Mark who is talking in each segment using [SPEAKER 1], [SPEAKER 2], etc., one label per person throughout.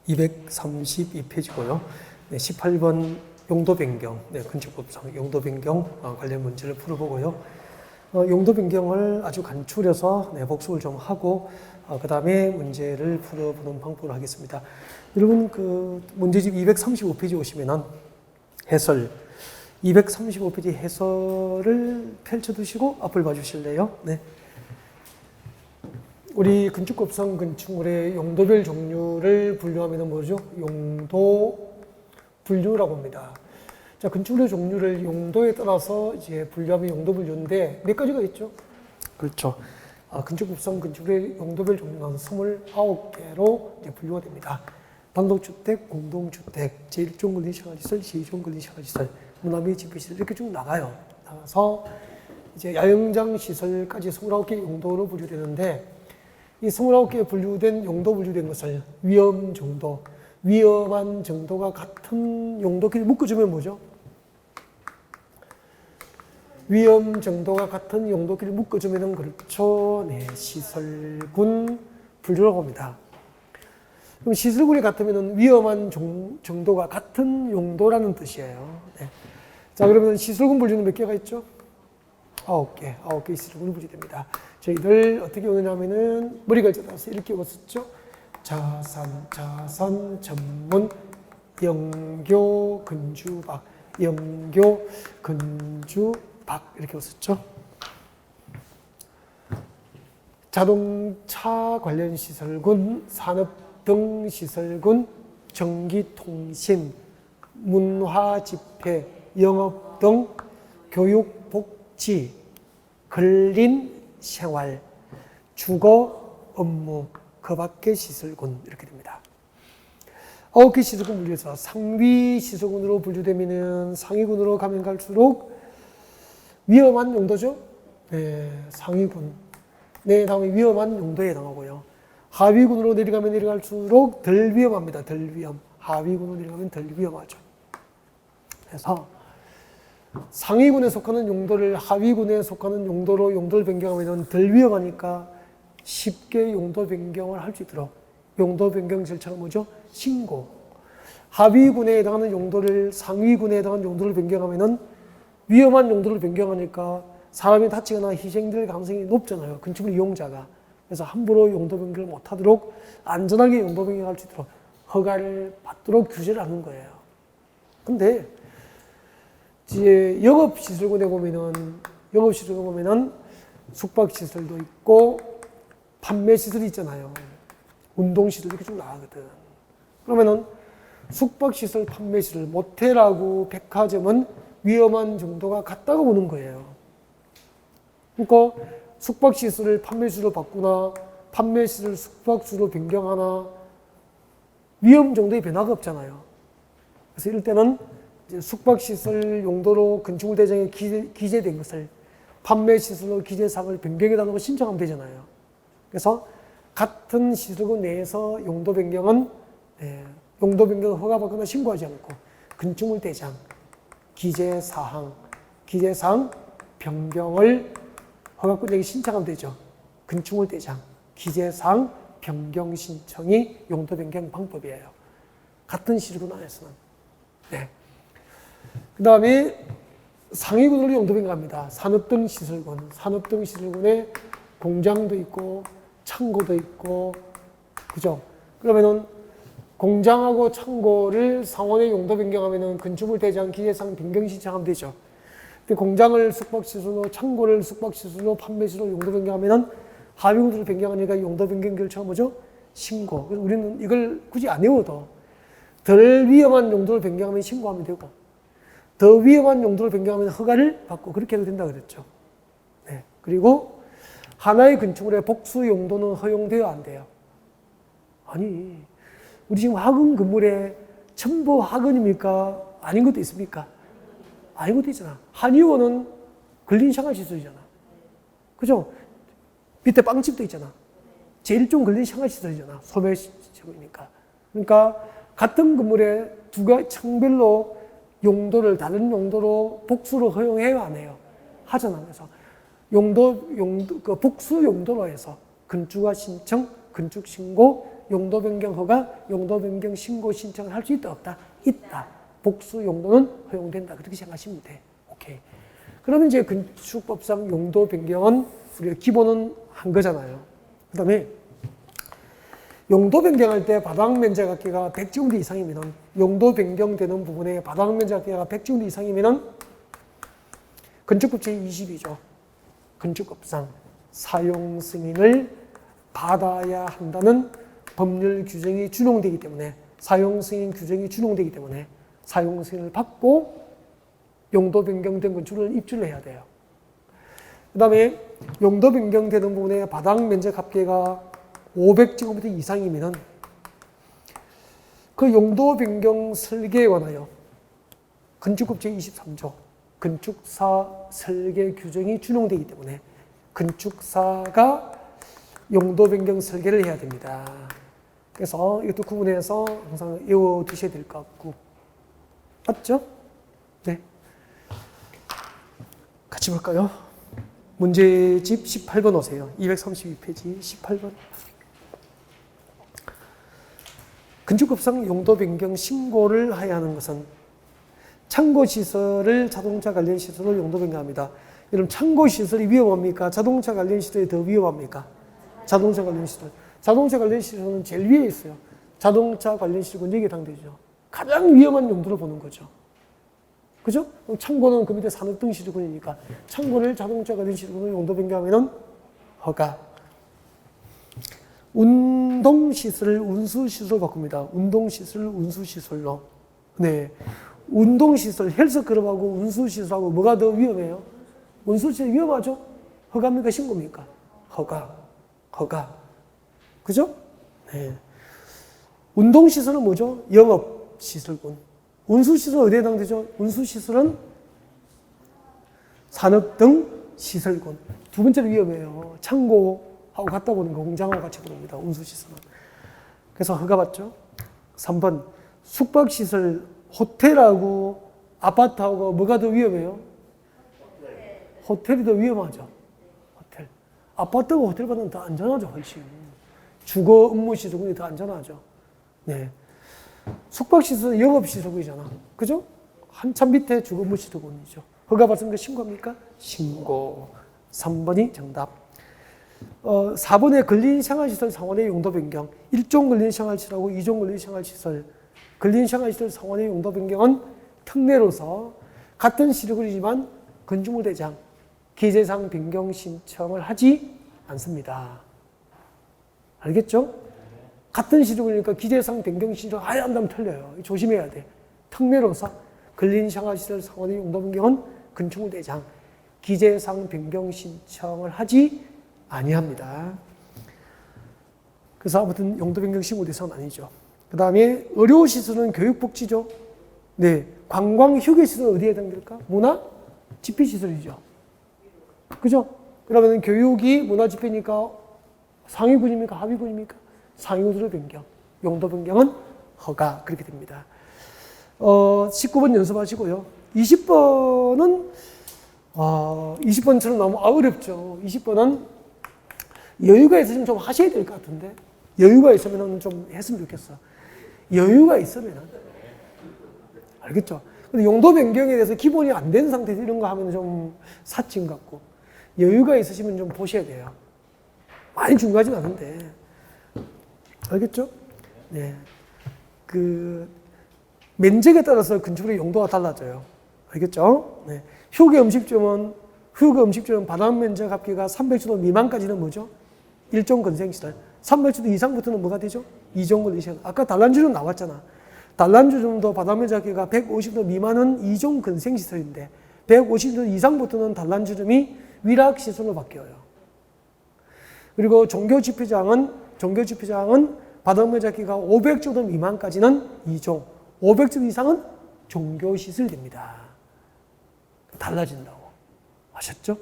[SPEAKER 1] 232페이지고요. 18번 용도 변경, 건축법상 용도 변경 관련 문제를 풀어보고요. 용도 변경을 아주 간추려서 복습을 좀 하고 그 다음에 문제를 풀어보는 방법을 하겠습니다. 여러분 그 문제집 235페이지 오시면은 해설 235페이지 해설을 펼쳐두시고 앞을 봐주실래요? 네. 우리 건축법상 건축물의 용도별 종류를 분류하면 뭐죠? 용도 분류라고 합니다. 자, 건축물의 종류를 용도에 따라서 이제 분류하면 용도 분류인데 몇 가지가 있죠? 그렇죠. 건축법상 건축물의 용도별 종류는 29개로 이제 분류가 됩니다. 단독주택, 공동주택, 제1종 근린생활시설, 제2종 근린생활시설, 문화및 집회시설 이렇게 쭉 나가서 이제 야영장 시설까지 29개 용도로 분류되는데 이 29개 분류된 용도 분류된 것을 위험 정도, 위험한 정도가 같은 용도끼리 묶어주면 뭐죠? 위험 정도가 같은 용도끼리 묶어주면은 그렇죠. 네, 시설군 분류라고 합니다. 그럼 시설군이 같으면은 위험한 정도가 같은 용도라는 뜻이에요. 네. 자, 그러면 시설군 분류는 몇 개가 있죠? 9개 시설군이 분류됩니다. 저희들 어떻게 오느냐면은 머리가 잡아서 이렇게 왔었죠. 자산, 전문, 영교, 근주박, 영교, 근주박 이렇게 왔었죠. 자동차 관련 시설군, 산업 등 시설군, 전기통신, 문화집회, 영업 등 교육, 복지, 근린생활, 주거, 업무, 그 밖의 시설군 이렇게 됩니다. 9개 시설군 분류해서 상위 시설군으로 분류되면은 상위군으로 가면 갈수록 위험한 용도죠. 네, 상위군. 네, 다음에 위험한 용도에 해당하고요. 하위군으로 내려가면 내려갈수록 덜 위험합니다. 덜 위험. 하위군으로 내려가면 덜 위험하죠. 그래서 상위군에 속하는 용도를 하위군에 속하는 용도로 용도를 변경하면 덜 위험하니까 쉽게 용도 변경을 할 수 있도록 용도 변경 절차가 뭐죠? 신고. 하위군에 해당하는 용도를 상위군에 해당하는 용도를 변경하면 위험한 용도를 변경하니까 사람이 다치거나 희생될 가능성이 높잖아요. 건축물 이용자가. 그래서 함부로 용도 변경을 못하도록 안전하게 용도 변경할 수 있도록 허가를 받도록 규제를 하는 거예요. 근데 이제 영업시설군에 보면은 숙박시설도 있고 판매시설이 있잖아요. 운동시설 이렇게 좀 나가거든. 그러면은 숙박시설, 판매시설, 모텔하고 백화점은 위험한 정도가 같다고 보는 거예요. 그러니까 숙박시설을 판매시설로 바꾸나 판매시설을 숙박시설로 변경하나 위험 정도의 변화가 없잖아요. 그래서 이럴 때는 이제 숙박시설 용도로 건축물 대장에 기재된 것을 판매시설로 기재사항을 변경해달라고 신청하면 되잖아요. 그래서 같은 시설군 내에서 용도 변경은 용도 변경을 허가받거나 신고하지 않고 건축물 대장 기재사항 변경을 허가권자에게 신청하면 되죠. 건축물 대장 기재사항 변경 신청이 용도 변경 방법이에요. 같은 시설군 안에서는. 네. 그 다음에 상위군으로 용도 변경합니다. 산업 등 시설군에 공장도 있고 창고도 있고, 그죠? 그러면은 공장하고 창고를 상원의 용도 변경하면은 건축물 대장 기재사항 변경 신청하면 되죠. 근데 공장을 숙박시설로, 창고를 숙박시설로, 판매시설로 용도 변경하면은 하위군으로 변경하니까 용도 변경 절차가 뭐죠? 신고. 그래서 우리는 이걸 굳이 안 외워도 덜 위험한 용도를 변경하면 신고하면 되고, 더 위험한 용도를 변경하면 허가를 받고 그렇게 해도 된다 그랬죠. 네. 그리고 하나의 건축물의 복수 용도는 허용돼요, 안 돼요? 아니, 우리 지금 학원 건물에 전부 학원입니까? 아닌 것도 있습니까? 아닌 것도 있잖아. 한의원은 근린생활시설이잖아. 그죠? 밑에 빵집도 있잖아. 제1종 근린생활시설이잖아. 소매시설이니까. 그러니까 같은 건물에 두 가지 청별로 용도를 다른 용도로 복수로 허용해요, 안 해요? 하잖아. 그래서 그 복수 용도로 해서 건축허가 신청, 건축신고, 용도 변경 허가, 용도 변경 신고 신청을 할 수 있다 없다? 있다. 복수 용도는 허용된다. 그렇게 생각하시면 돼. 오케이. 그러면 이제 건축법상 용도 변경은 우리가 기본은 한 거잖아요. 그 다음에 용도 변경할 때 바닥 면적 합계가 100제곱미터 이상이면 용도 변경되는 부분에 바닥 면적 합계가 100제곱미터 이상이면 건축법 제22조 건축법상 사용 승인을 받아야 한다는 법률 규정이 준용되기 때문에 사용 승인 규정이 준용되기 때문에 사용 승인을 받고 용도 변경된 건축을 입주를 해야 돼요. 그 다음에 용도 변경되는 부분에 바닥 면적 합계가 500제곱미터 이상이면 그 용도 변경 설계에 관하여 건축법 제23조 건축사 설계 규정이 준용되기 때문에 건축사가 용도 변경 설계를 해야 됩니다. 그래서 이것도 구분해서 항상 외워 두셔야 될 것 같고 맞죠? 네. 같이 볼까요? 문제집 18번 오세요. 232페이지 18번. 건축법상 용도 변경 신고를 해야 하는 것은 창고시설을 자동차 관련 시설로 용도 변경합니다. 여러분 창고시설이 위험합니까? 자동차 관련 시설이 더 위험합니까? 자동차 관련 시설. 자동차 관련 시설은 제일 위에 있어요. 자동차 관련 시설은 4개 해당되죠. 가장 위험한 용도를 보는 거죠. 그죠? 창고는 그 밑에 산업 등 시설군이니까 창고를 자동차 관련 시설군으로 용도 변경하면 허가. 운동시설을 운수시설로 바꿉니다. 운동시설을 운수시설로. 네. 운동시설, 헬스클럽하고 운수시설하고 뭐가 더 위험해요? 운수시설 위험하죠? 허가입니까? 신고입니까? 허가. 허가. 그죠? 네. 운동시설은 뭐죠? 영업시설군. 운수시설은 어디에 해당되죠? 운수시설은 산업 등 시설군. 두 번째로 위험해요. 창고하고 같다 보는 거, 공장하고 같이 부릅니다. 운수시설은. 그래서 허가 받죠? 3번. 숙박시설, 호텔하고 아파트하고 뭐가 더 위험해요? 호텔이 더 위험하죠. 호텔. 아파트하고 호텔보다는 더 안전하죠, 훨씬. 주거 업무시설군이 더 안전하죠. 네. 숙박시설은 영업시설군이잖아. 그죠? 한참 밑에 주거 업무시설군이죠. 허가 받은 거 신고합니까? 신고. 3번이 정답. 4번에 근린생활시설 상원의 용도 변경. 1종 근린생활시설하고 2종 근린생활시설. 근린생활시설 상원의 용도 변경은 특례로서 같은 시설이지만 건축물 대장 기재상 변경 신청을 하지 않습니다. 알겠죠? 같은 시설이니까 기재상 변경 신청을 아예 한다면 틀려요. 조심해야 돼. 특례로서 근린생활시설 상원의 용도 변경은 건축물 대장 기재상 변경 신청을 하지 아니합니다. 그래서 아무튼 용도 변경 신고 대상은 아니죠. 그 다음에 의료시설은 교육복지죠. 네. 관광 휴게시설은 어디에 해당될까? 문화 집회시설이죠. 그죠? 그러면 교육이 문화 집회니까 상위군입니까? 하위군입니까? 상위군으로 변경. 용도 변경은 허가. 그렇게 됩니다. 19번 연습하시고요. 20번은 20번처럼 너무 어렵죠. 20번은 여유가 있으시면 좀 하셔야 될 것 같은데 여유가 있으면 좀 했으면 좋겠어. 여유가 있으면 알겠죠? 근데 용도 변경에 대해서 기본이 안 된 상태에서 이런 거 하면 좀 사칭 같고 여유가 있으시면 좀 보셔야 돼요. 많이 중요하진 않은데 알겠죠? 네. 그 면적에 따라서 건축물의 용도가 달라져요. 알겠죠? 네. 휴게 음식점은 바닥 면적 합계가 300제곱 미만까지는 뭐죠? 1종 건생시설. 300제곱 이상부터는 뭐가 되죠? 2종 건생시설. 아까 단란주점 나왔잖아. 단란주점도 바닥 면적 합계가 150제곱 미만은 2종 건생시설인데 150제곱 이상부터는 단란주점이 위락시설로 바뀌어요. 그리고 종교집회장은 바닥 면적 합계가 500제곱 미만까지는 2종, 500제곱 이상은 종교시설이 됩니다. 달라진다고. 아셨죠?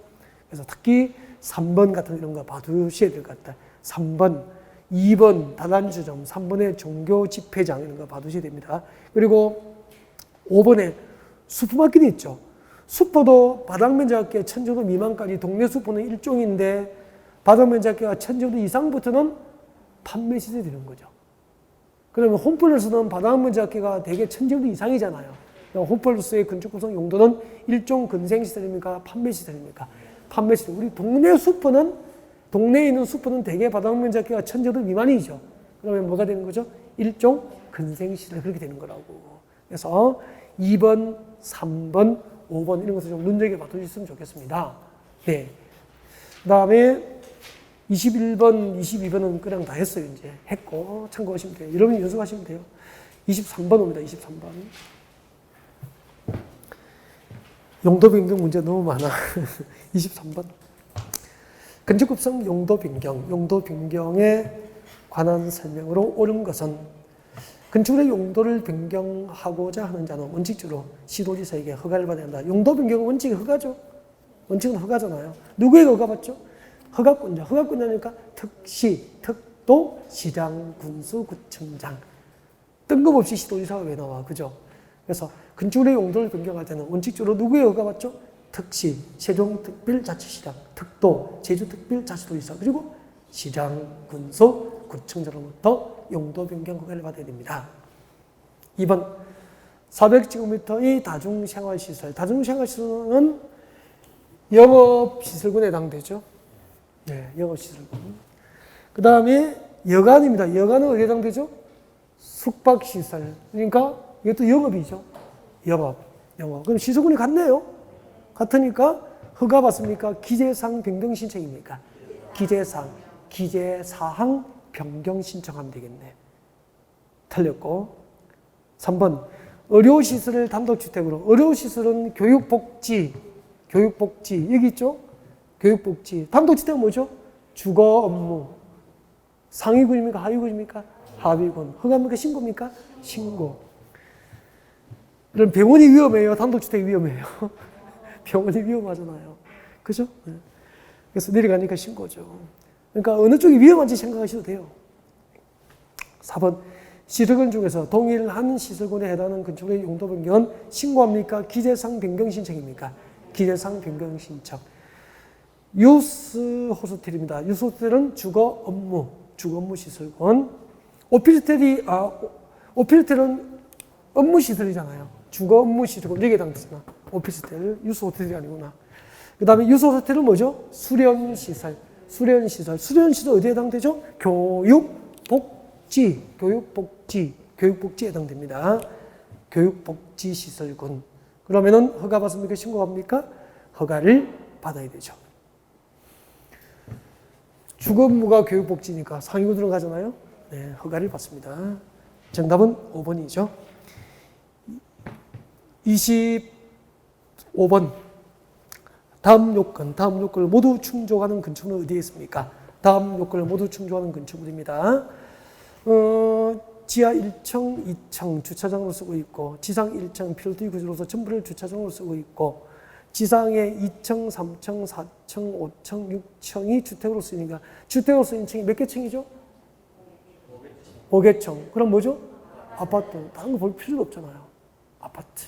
[SPEAKER 1] 그래서 특히 3번 같은 이런 거 봐두셔야 될 것 같다. 3번, 2번 다단주점, 3번에 종교집회장 이런 거 봐두셔야 됩니다. 그리고 5번에 슈퍼마켓이 있죠. 슈퍼도 바닥면적계 1000제곱 미만까지 동네 슈퍼는 일종인데 바닥면적계가 1000제곱 이상부터는 판매시설이 되는 거죠. 그러면 홈플러스는 바닥면적학계가 대개 1000제곱 이상이잖아요. 홈플러스의 건축 구성 용도는 일종 근생시설입니까? 판매시설입니까? 판매시설. 우리 동네에 있는 슈퍼는 대개 바닥면적학계가 1000제곱 미만이죠. 그러면 뭐가 되는 거죠? 일종 근생시설 그렇게 되는 거라고. 그래서 2번, 3번, 5번 이런 것을 좀 눈여겨봐 주셨으면 좋겠습니다. 네. 그 다음에 21번, 22번은 그냥 다 했어요. 이제 했고 참고하시면 돼요. 여러분이 연습하시면 돼요. 23번 옵니다. 23번. 용도 변경 문제 너무 많아. 23번. 건축급성 용도 변경. 용도 변경에 관한 설명으로 옳은 것은 건축물의 용도를 변경하고자 하는 자는 원칙적으로 시도지사에게 허가를 받아야 한다. 용도 변경은 원칙이 허가죠. 원칙은 허가잖아요. 누구에게 허가 받죠? 허가권자. 허가권자니까 특시, 특도, 시장, 군수, 구청장. 뜬금없이 시도지사가 왜 나와? 그죠? 그래서 건축물의 용도를 변경할 때는 원칙적으로 누구에게 허가 받죠? 특시, 세종특별자치시장, 특도, 제주특별자치도지사, 그리고 시장, 군수, 구청장으로부터 용도 변경 허가를 받아야 됩니다. 2번, 400제곱미터의 다중생활시설. 다중생활시설은 영업시설군에 해당되죠. 네, 영업시설군. 그 다음에 여관입니다. 여관은 어디에 해당되죠? 숙박시설. 그러니까 이것도 영업이죠. 영업. 그럼 시설군이 같네요. 같으니까 허가 받습니까? 기재사항 변경 신청입니까? 기재사항 변경 신청하면 되겠네. 틀렸고. 3번, 의료시설을 단독주택으로. 의료시설은 교육복지, 여기 있죠? 교육복지. 단독주택은 뭐죠? 주거 업무. 상위군입니까? 하위군입니까? 하위군. 허가입니까? 신고입니까? 신고. 그럼 병원이 위험해요? 단독주택이 위험해요? 병원이 위험하잖아요. 그죠? 네. 그래서 내려가니까 신고죠. 그러니까 어느 쪽이 위험한지 생각하셔도 돼요. 4번, 시설군 중에서 동일한 시설군에 해당하는 건축물의 용도 변경은 신고합니까? 기재사항 변경 신청입니까? 기재사항 변경 신청. 유스 호스텔입니다. 유스 호스텔은 주거 업무 시설군. 오피스텔은 업무 시설이잖아요. 주거 업무 시설군. 여기에 해당되잖아. 오피스텔, 유스 호텔이 아니구나. 그 다음에 유스 호텔은 뭐죠? 수련시설 어디에 해당되죠? 교육복지에 해당됩니다. 교육복지시설군. 그러면은 허가 받습니까? 신고합니까? 허가를 받아야 되죠. 주거업무가 교육복지니까 상위군 들어가잖아요. 네, 허가를 받습니다. 정답은 5번이죠. 25번. 다음 요건을 모두 충족하는 건축물은 어디에 있습니까? 다음 요건을 모두 충족하는 건축물입니다. 지하 1층, 2층 주차장으로 쓰고 있고, 지상 1층 필드 구조로서 전부를 주차장으로 쓰고 있고, 지상에 2층, 3층, 4층, 5층, 6층이 주택으로 쓰이니까, 주택으로 쓰인 층이 몇 개 층이죠? 5개층. 그럼 뭐죠? 아파트. 다른 거 볼 필요도 없잖아요. 아파트.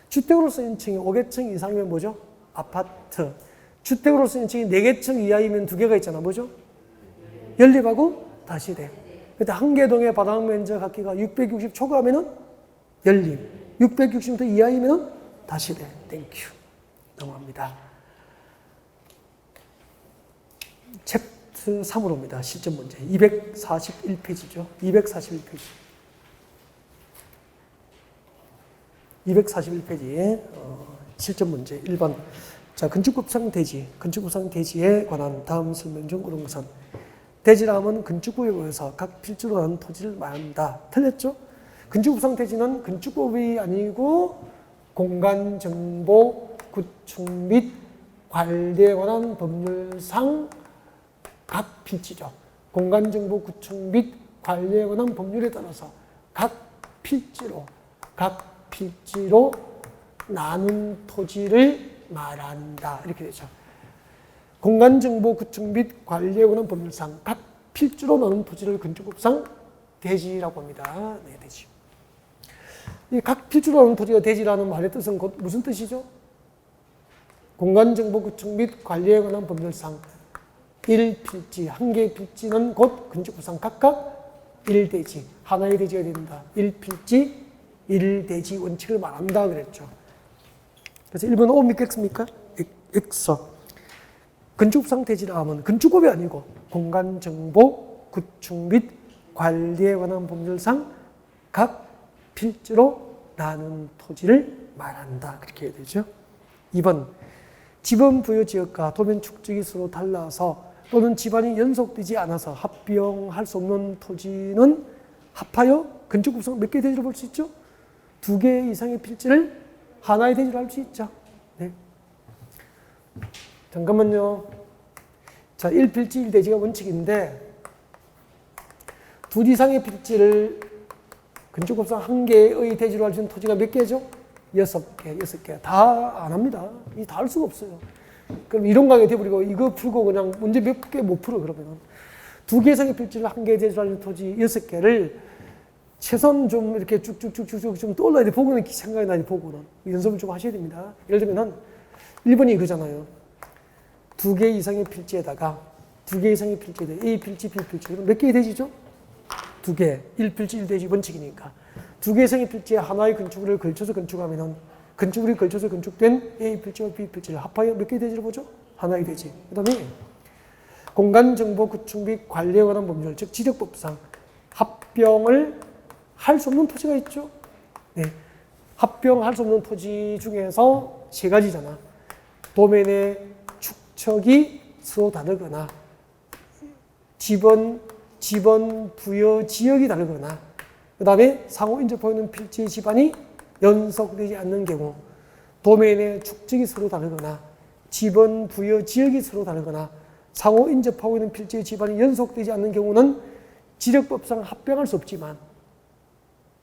[SPEAKER 1] 주택으로 쓰인 층이 5개층 이상이면 뭐죠? 아파트. 주택으로 쓰인 층이 4개층 이하이면 2개가 있잖아. 뭐죠? 연립하고 다시대. 그때 한 개 동의 바닥 면적 합계가 660 초과하면은 연립. 660m 이하이면은 다시대. 땡큐. 넘어갑니다. 챕터 3으로 옵니다. 실전 문제. 241페이지죠. 241페이지. 241페이지. 실전 문제 1번. 자, 건축법상 대지에 관한 다음 설명 중 옳은 것은 대지라 하면 건축구역에서 각 필지로 나는 토지를 말한다. 틀렸죠? 건축법상 대지는 건축법이 아니고 공간정보 구축 및 관리에 관한 법률상 각 필지죠. 공간정보 구축 및 관리에 관한 법률에 따라서 각 필지로 나눈 토지를 말한다. 이렇게 되죠. 공간정보 구축 및 관리에 관한 법률상 각 필지로 나눈 토지를 건축법상 대지라고 합니다. 네, 대지. 이 각 필지로 나눈 토지가 대지라는 말의 뜻은 곧 무슨 뜻이죠? 공간정보 구축 및 관리에 관한 법률상 1필지, 한 개의 필지는 곧 건축법상 각각 1대지. 하나의 대지가 된다. 1필지 1대지 원칙을 말한다 그랬죠. 그래서 1번은 O입니까 X입니까? X. 건축법상 대지라 하면 건축법이 아니고 공간정보, 구축 및 관리에 관한 법률상 각 필지로 나눈 토지를 말한다. 그렇게 해야 되죠. 2번. 지번 부여 지역과 도면 축적이 서로 달라서 또는 집안이 연속되지 않아서 합병할 수 없는 토지는 합하여 건축법상 몇 개의 대지로 볼 수 있죠? 2개 이상의 필지를 하나의 대지로 할 수 있죠. 네. 잠깐만요. 자, 1필지 1대지가 원칙인데 2 이상의 필지를 건축법상 1개의 대지로 할 수 있는 토지가 몇 개죠? 6개, 6개. 다 안 합니다. 이 다 할 수가 없어요. 그럼 이론 강의 돼버리고 이거 풀고 그냥 문제 몇 개 못 풀어, 그러면. 2개 이상의 필지를 1개의 대지로 할 수 있는 토지 6개를 최소한 좀 이렇게 쭉쭉쭉쭉 좀 떠올라야 돼. 보고는 생각이 나지, 보고는. 연습을 좀 하셔야 됩니다. 예를 들면 1번이 이거잖아요. 2개 이상의 필지에다가 2개 이상의 필지에다가 A 필지, B 필지. 그럼 몇 개의 대지죠? 2개. 1필지 1대지 원칙이니까. 2개 이상의 필지에 하나의 건축물을 걸쳐서 건축하면은 건축물이 걸쳐서 건축된 A 필지와 B 필지를 합하여 몇 개의 대지를 보죠? 하나의 대지. 그 다음에 공간정보 구축 및 관리에 관한 법률, 즉 지적법상 합병을 할 수 없는 토지가 있죠. 네. 합병할 수 없는 토지 중에서 3가지잖아. 도면의 축척이 서로 다르거나 지번 부여 지역이 다르거나 그 다음에 상호 인접하고 있는 필지의 집안이 연속되지 않는 경우, 도면의 축적이 서로 다르거나 지번 부여 지역이 서로 다르거나 상호 인접하고 있는 필지의 집안이 연속되지 않는 경우는 지적법상 합병할 수 없지만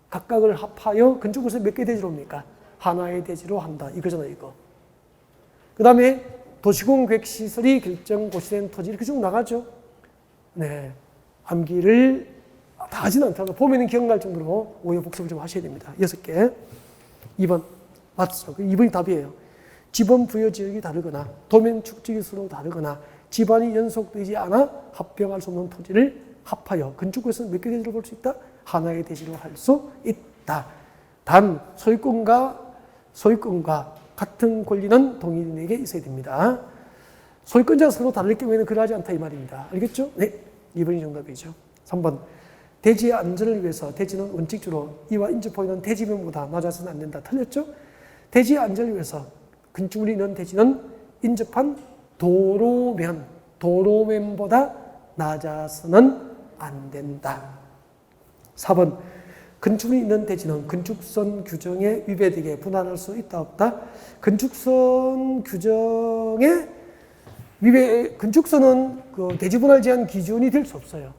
[SPEAKER 1] 각각을 합하여 건축물에서 몇 개 대지로 옵니까? 하나의 대지로 한다. 이거잖아요, 이거. 그 다음에 도시공획시설이 결정 고시된 토지 이렇게 쭉 나가죠. 네. 암기를 다 하진 않더라도 보면은 기억날 정도로 오해 복습을 좀 하셔야 됩니다. 6개. 2번. 맞죠? 2번이 답이에요. 지번 부여 지역이 다르거나 도면 축적이 서로 다르거나 집안이 연속되지 않아 합병할 수 없는 토지를 합하여 건축구에서는 몇 개 대지로 볼 수 있다? 하나의 대지로 할 수 있다. 단 소유권과 같은 권리는 동일인에게 있어야 됩니다. 소유권자가 서로 다를 경우에는 그러하지 않다 이 말입니다. 알겠죠? 네. 2번이 정답이죠. 3번. 대지의 안전을 위해서 대지는 원칙적으로 이와 인접하고 있는 대지면보다 낮아서는 안 된다. 틀렸죠? 대지의 안전을 위해서 건축물이 있는 대지는 인접한 도로면보다 낮아서는 안 된다. 4번. 건축물이 있는 대지는 건축선 규정에 위배되게 분할할 수 있다 없다? 건축선 규정에 건축선은 그 대지 분할 제한 기준이 될 수 없어요.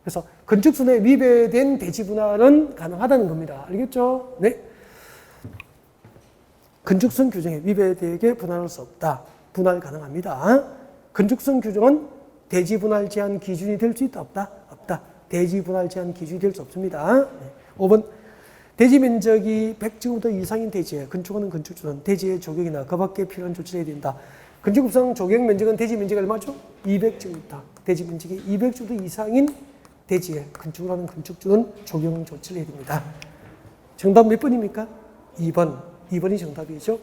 [SPEAKER 1] 그래서 건축선에 위배된 대지 분할은 가능하다는 겁니다. 알겠죠? 네. 건축선 규정에 위배되게 분할할 수 없다. 분할 가능합니다. 건축선 규정은 대지 분할 제한 기준이 될 수 있다 없다? 없다. 대지 분할 제한 기준이 될 수 없습니다. 5번. 대지 면적이 100제곱미터 이상인 대지에 건축하는 건축주는 대지의 조경이나 그 밖에 필요한 조치를 해야 된다. 건축법상 조경 면적은 대지 면적이 얼마죠? 200제곱미터. 대지 면적이 200제곱미터 이상인 대지에 건축을 하는 건축주는 조경 조치를 해야 됩니다. 정답 몇 번입니까? 2번. 2번이 정답이죠.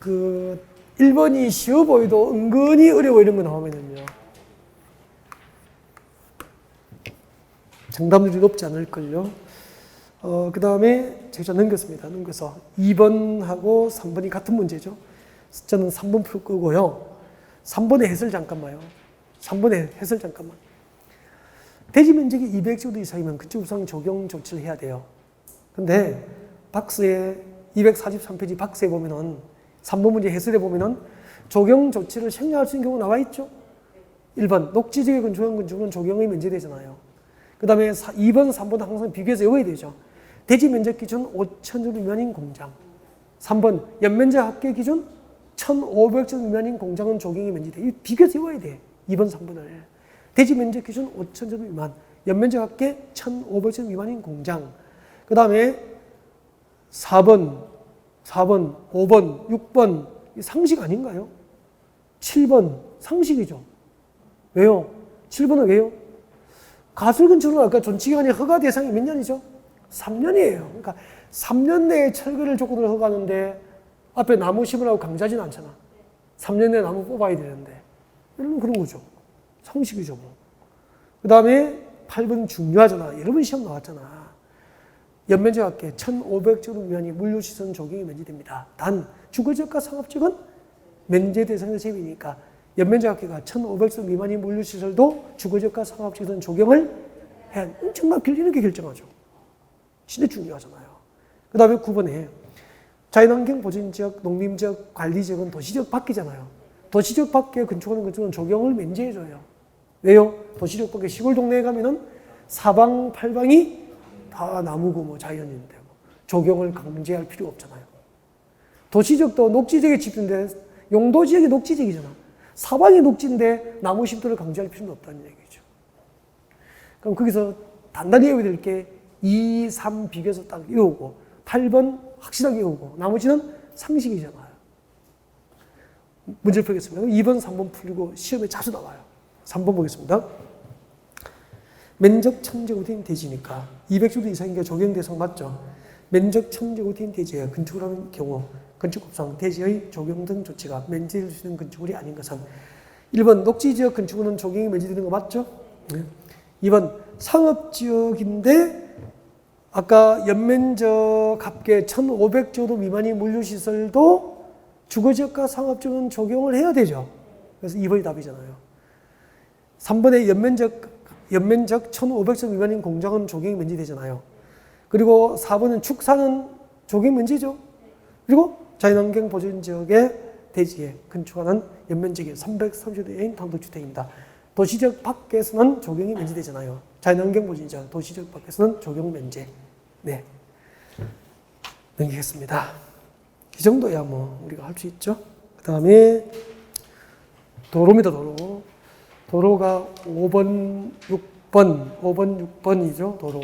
[SPEAKER 1] 1번이 쉬워 보여도 은근히 어려워 이런 거 나오면은요. 정답률이 높지 않을걸요. 그 다음에 제가 넘겨서 2번하고 3번이 같은 문제죠. 저는 3번 풀 거고요. 3번의 해설 잠깐만요. 3번의 해설 잠깐만. 대지 면적이 200제곱미터 이상이면 건축법상 조경 조치를 해야 돼요. 근데 박스에 243페이지 박스에 보면은 3번 문제 해설에 보면은 조경 조치를 생략할 수 있는 경우 나와 있죠. 1번 녹지지역에 건축한 건축은 조경이 면제되잖아요. 그 다음에 2번, 3번 항상 비교해서 외워야 되죠. 대지 면적 기준 5,000제곱 미만인 공장. 3번 연면적 합계 기준 1,500제곱 미만인 공장은 조경이 면제돼. 이 비교해서 외워야 돼. 2번, 3번을. 대지 면적 기준 5,000제곱 미만. 연면적 합계 1,500제곱 미만인 공장. 그 다음에 4번, 5번, 6번 상식 아닌가요? 7번 상식이죠. 왜요? 7번은 왜요? 가설 건축은 아까 존치기간의 허가 대상이 몇 년이죠? 3년이에요. 그러니까 3년 내에 철거를 조건으로 허가하는데 앞에 나무 심으라고 강제하지는 않잖아. 3년 내에 나무 뽑아야 되는데. 이런 그런 거죠. 상식이죠. 뭐. 그 다음에 8번 중요하잖아. 여러 번 시험 나왔잖아. 연면적합계 1,500제곱 미만이 물류시설 적용이 면제됩니다. 단 주거지역과 상업지역은 면제 대상에서 제외니까 연면적합계가 1,500제곱 미만이 물류시설도 주거지역과 상업지역은 적용을 해야 엄청나게 길리는 게 결정하죠. 진짜 중요하잖아요. 그 다음에 9번에 자연환경 보전지역, 농림지역, 관리지역은 도시지역 밖이잖아요. 도시지역 밖에 건축하는 건축은 적용을 면제해줘요. 왜요? 도시지역 밖에 시골 동네에 가면은 사방팔방이 다 나무고 뭐 자연인데 뭐 적용을 강제할 필요 없잖아요. 도시지역도 녹지지역에 집중돼 용도지역이 녹지지역이잖아. 사방이 녹지인데 나무 심도를 강제할 필요는 없다는 얘기죠. 그럼 거기서 단단히 외워야 될 게 2, 3 비교해서 딱 외우고 8번 확실하게 외우고 나머지는 상식이잖아요. 문제를 풀겠습니다. 2번, 3번 풀고 시험에 자주 나와요. 3번 보겠습니다. 면적 1,000제곱미터 대지니까 200제곱 이상인 게 적용 대상 맞죠? 면적 1,000제곱미터 대지에 건축을 하는 경우 건축법상 대지의 적용 등 조치가 면제될 수 있는 건축물이 아닌 것은 1번 녹지지역 건축물은 적용이 면제되는 거 맞죠? 네. 2번 상업지역인데 아까 연면적 합계 1,500제곱 미만이 물류시설도 주거지역과 상업지역은 적용을 해야 되죠. 그래서 2번이 답이잖아요. 3번에 연면적 1,500제곱 미만인 공장은 적용이 면제되잖아요. 그리고 4번은 축사는 적용 면제죠. 그리고 자연환경 보전지역의 대지에 건축하는 연면적이 330도인 단독주택입니다. 도시지역 밖에서는 적용이 면제되잖아요. 자연환경 보전지역, 도시지역 밖에서는 적용 면제. 네. 넘기겠습니다. 이 정도야 뭐 우리가 할 수 있죠. 그 다음에 도로입니다. 도로가 5번, 6번, 6번이죠. 도로.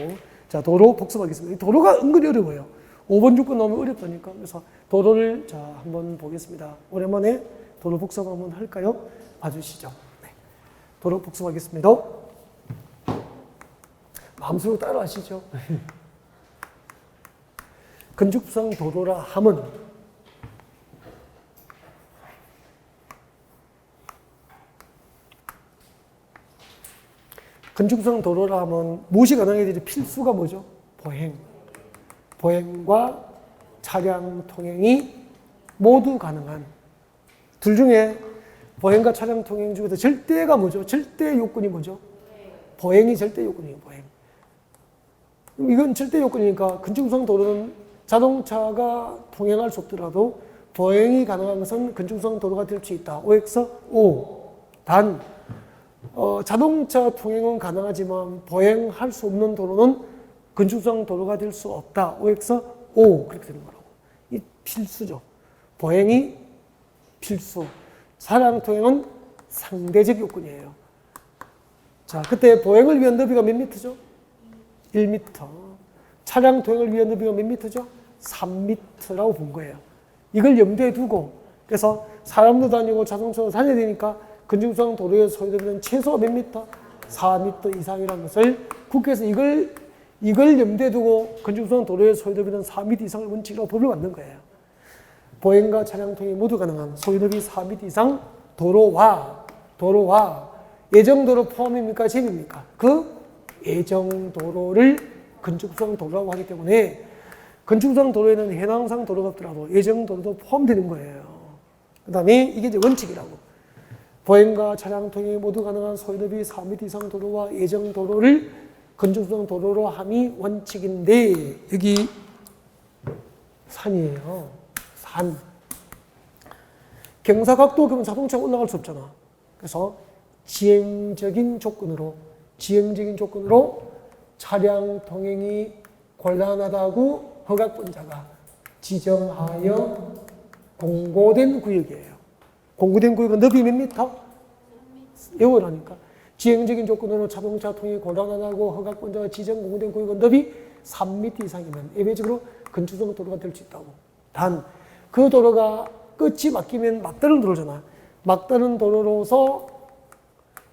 [SPEAKER 1] 자, 도로 복습하겠습니다. 도로가 은근히 어려워요. 5번, 6번 너무 어렵다니까. 그래서 도로를 자 한번 보겠습니다. 오랜만에 도로 복습 한번 할까요? 봐주시죠. 네. 도로 복습하겠습니다. 마음속으로 따라하시죠. 건축상 도로라 함은 건축상 도로라 하면 무엇이 가능해야 되지? 필수가 뭐죠? 보행과 차량 통행이 모두 가능한 둘 중에 보행과 차량 통행 중에서 절대가 뭐죠? 절대 요건이 뭐죠? 보행이 절대 요건이에요. 보행. 이건 절대 요건이니까 건축상 도로는 자동차가 통행할 수 없더라도 보행이 가능한 것은 건축상 도로가 될 수 있다. OX O. 단 자동차 통행은 가능하지만 보행할 수 없는 도로는 건축상 도로가 될 수 없다. OX O. 그렇게 되는 거라고. 이 필수죠. 보행이 필수. 차량 통행은 상대적 요건이에요. 자, 그때 보행을 위한 너비가 몇 미터죠? 1m. 차량 통행을 위한 너비가 몇 미터죠? 3m라고 본 거예요. 이걸 염두에 두고 그래서 사람도 다니고 자동차도 다녀야 되니까 건축상 도로에 소요되는 최소 몇 미터? 4m 이상이라는 것을 국회에서 이걸 염두에 두고 건축상 도로에 소요되는 4m 이상을 원칙으로 법을 만든 거예요. 보행과 차량 통행이 모두 가능한 소유너비 4m 이상 도로와 예정도로 포함입니까? 제입니까? 그 예정도로를 건축상 도로라고 하기 때문에 건축상 도로에는 해당상 도로가 없더라도 예정도로도 포함되는 거예요. 그 다음에 이게 이제 원칙이라고. 보행과 차량 통행이 모두 가능한 소유너비 4m 이상 도로와 예정도로를 건축상 도로로 함이 원칙인데 여기 산이에요. 산. 경사각도 그러면 자동차가 올라갈 수 없잖아. 그래서 지형적인 조건으로 차량 통행이 곤란하다고 허가권자가 지정하여 공고된 구역이에요. 공고된 구역은 너비 몇 미터? 외우라니까. 지형적인 조건으로 자동차 통행이 곤란하다고 허가권자가 지정 공고된 구역은 너비 3m 이상이면 예외적으로 건축상 도로가 될 수 있다고. 단 그 도로가 끝이 막히면 막다른 도로잖아. 막다른 도로로서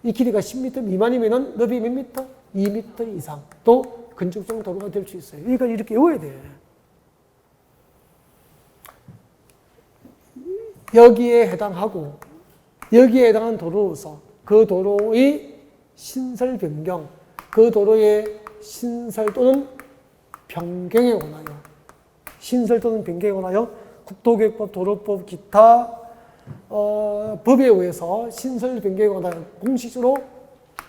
[SPEAKER 1] 이 길이가 10m 미만이면 너비 몇 미터? 2m 이상 또 건축성 도로가 될 수 있어요. 그러니까 이렇게 외워야 돼. 여기에 해당하고 여기에 해당한 도로로서 그 도로의 신설 변경, 그 도로의 신설 또는 변경에 관하여 신설 또는 변경에 관하여 국토계획법, 도로법, 기타 법에 의해서 신설 변경에 관하여 공식으로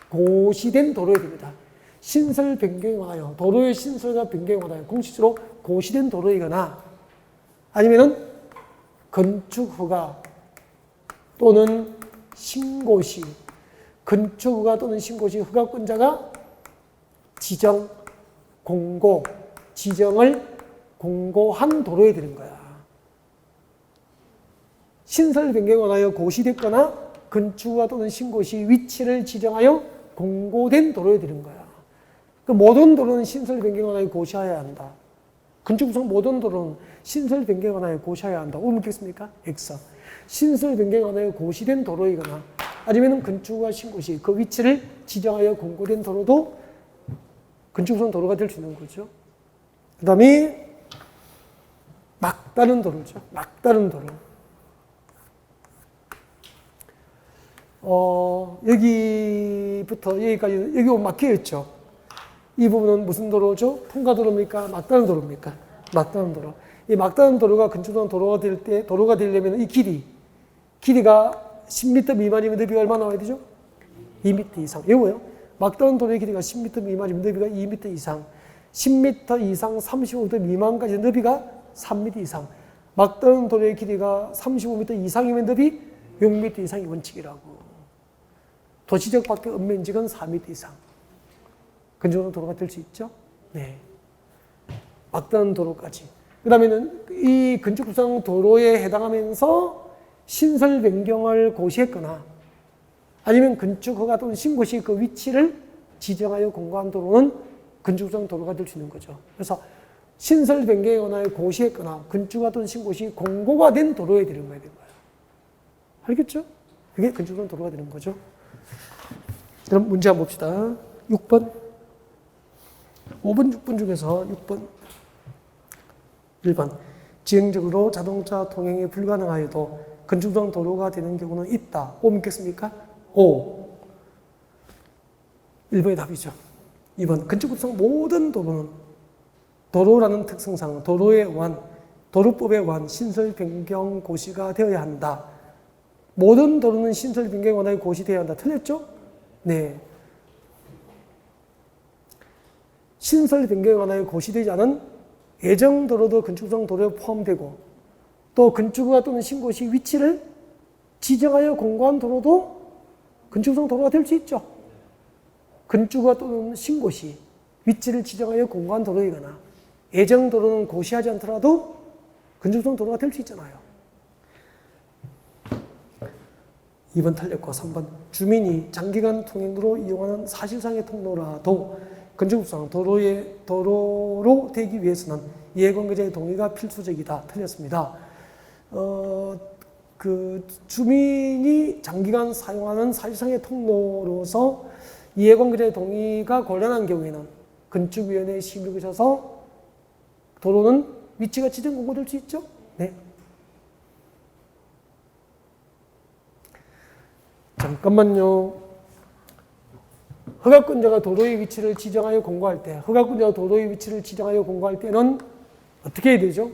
[SPEAKER 1] 고시된 도로에 됩니다. 신설 변경에 관하여 도로의 신설과 변경에 관하여 공식으로 고시된 도로이거나 아니면은 건축허가 또는 신고시, 건축허가 또는 신고시 허가권자가 지정, 공고, 지정을 공고한 도로에 되는 거야. 신설 변경에 관하여 고시됐거나 건축허가 또는 신고시 위치를 지정하여 공고된 도로에 되는 거야. 그 모든 도로는 신설 변경에 관하여 고시해야 한다. 건축구성 모든 도로는 신설 변경에 관하여 고시해야 한다. 오 묻겠습니까? X. 신설 변경에 관하여 고시된 도로이거나 아니면 건축과 신고시 그 위치를 지정하여 공고된 도로도 건축구성 도로가 될 수 있는 거죠. 그 다음에 막다른 도로죠. 막다른 도로. 여기부터 여기까지 여기 막혀 있죠. 이 부분은 무슨 도로죠? 통과도로입니까? 막다른 도로입니까? 막다른 도로. 이 막다른 도로가 건축용 도로가 될 때, 도로가 되려면 이 길이가 10m 미만이면 너비가 얼마나 나와야 되죠? 2m 이상. 이거요. 막다른 도로의 길이가 10m 미만이면 너비가 2m 이상. 10m 이상 35m 미만까지 너비가 3m 이상. 막다른 도로의 길이가 35m 이상이면 너비 6m 이상이 원칙이라고. 도시적 밖의 읍면직은 4m 이상. 건축용 도로가 될 수 있죠? 네. 막다른 도로까지. 그 다음에는 이 건축구성 도로에 해당하면서 신설 변경을 고시했거나 아니면 건축허가 또는 신고시 그 위치를 지정하여 공고한 도로는 건축구성 도로가 될 수 있는 거죠. 그래서 신설 변경에 관하여 고시했거나 건축허가 또는 신고시 공고가 된 도로에 되는 거야. 알겠죠? 그게 건축구성 도로가 되는 거죠. 그럼 문제 한번 봅시다. 6번. 5번, 6번 중에서 6번. 1번. 지형적으로 자동차 통행이 불가능하여도 건축성 도로가 되는 경우는 있다. 오 믿겠습니까? 오. 1번이 답이죠. 2번. 건축구성 모든 도로는 도로라는 특성상 도로의 완, 도로법의 완, 신설 변경 고시가 되어야 한다. 모든 도로는 신설 변경에 관하여 고시되어야 한다. 틀렸죠? 네. 신설 변경에 관하여 고시되지 않은 예정도로도 건축구성 도로에 포함되고 또 건축허가 또는 신고시 위치를 지정하여 공고한 도로도 건축구성 도로가 될 수 있죠. 건축허가 또는 신고시 위치를 지정하여 공고한 도로이거나 예정도로는 고시하지 않더라도 건축구성 도로가 될 수 있잖아요. 2번 틀렸고 3번. 주민이 장기간 통행로로 이용하는 사실상의 통로라도 건축구성 도로로 되기 위해서는 이해관계자의 동의가 필수적이다. 틀렸습니다. 주민이 장기간 사용하는 사실상의 통로로서 이해관계자의 동의가 곤란한 경우에는 건축위원회의 심의를 거쳐서 도로는 위치가 지정 공고될 수 있죠? 네. 잠깐만요. 허가권자가 도로의 위치를 지정하여 공고할 때, 허가권자가 도로의 위치를 지정하여 공고할 때는 어떻게 해야 되죠?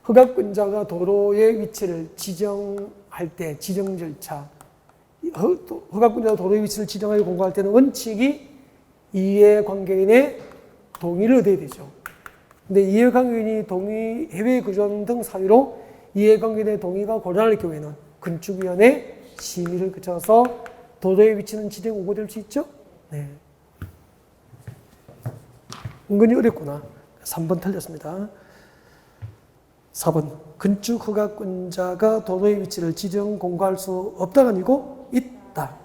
[SPEAKER 1] 허가권자가 도로의 위치를 지정할 때, 지정 절차, 허가권자가 도로의 위치를 지정하여 공고할 때는 원칙이 이해관계인의 동의를 얻어야 되죠. 근데 이해관계인이 동의, 해외 거주원 등 사유로 이해관계인의 동의가 곤란할 경우에는 건축위원회 심의를 거쳐서 도로의 위치는 지정 공고될 수 있죠? 네. 은근히 어렵구나. 3번 틀렸습니다. 4번. 건축허가권자가 도로의 위치를 지정 공고할 수 없다가 아니고 있다.